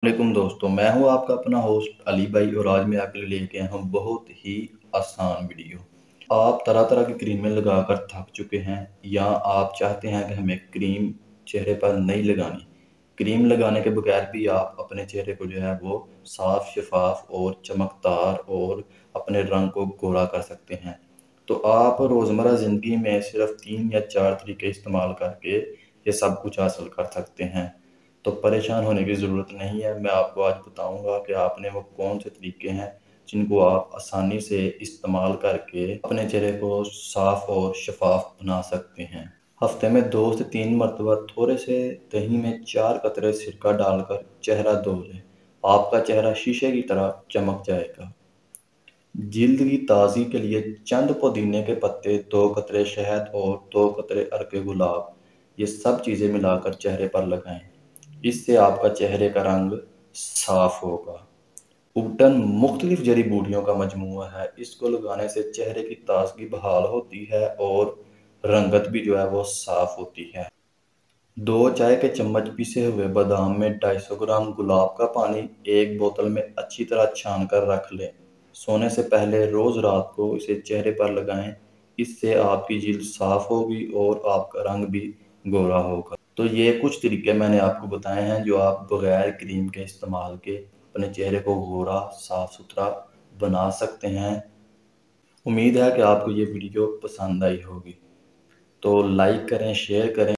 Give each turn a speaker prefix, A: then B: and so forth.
A: वालेकुम दोस्तों, मैं हूं आपका अपना होस्ट अली भाई और आज मैं आपके लिए लेके आया हूं बहुत ही आसान वीडियो। आप तरह तरह की क्रीमें लगाकर थक चुके हैं या आप चाहते हैं कि हमें क्रीम चेहरे पर नहीं लगानी। क्रीम लगाने के बगैर भी आप अपने चेहरे को जो है वो साफ शफाफ और चमकदार और अपने रंग को गोरा कर सकते हैं। तो आप रोज़मर्रा ज़िंदगी में सिर्फ 3 या 4 तरीके इस्तेमाल करके ये सब कुछ हासिल कर सकते हैं। तो परेशान होने की ज़रूरत नहीं है। मैं आपको आज बताऊंगा कि आपने वो कौन से तरीके हैं जिनको आप आसानी से इस्तेमाल करके अपने चेहरे को साफ़ और शफाफ बना सकते हैं। हफ्ते में 2 से 3 मरतबा थोड़े से दही में 4 कतरे सिरका डालकर चेहरा धो लें। आपका चेहरा शीशे की तरह चमक जाएगा। जिल्द की ताज़गी के लिए चंद पुदीने के पत्ते, 2 कतरे शहद और 2 कतरे अर्क गुलाब, ये सब चीज़ें मिलाकर चेहरे पर लगाएं। इससे आपका चेहरे का रंग साफ होगा। उबटन मुख्तलिफ जड़ी बूटियों का मजमूआ है। इसको लगाने से चेहरे की ताजगी बहाल होती है और रंगत भी जो है वो साफ होती है। 2 चाय के चम्मच पिसे हुए बादाम में 250 ग्राम गुलाब का पानी एक बोतल में अच्छी तरह छान कर रख लें। सोने से पहले रोज़ रात को इसे चेहरे पर लगाएं। इससे आपकी जिल्द साफ होगी और आपका रंग भी गोरा होगा। तो ये कुछ तरीके मैंने आपको बताए हैं जो आप बगैर क्रीम के इस्तेमाल के अपने चेहरे को गोरा साफ सुथरा बना सकते हैं। उम्मीद है कि आपको ये वीडियो पसंद आई होगी। तो लाइक करें, शेयर करें।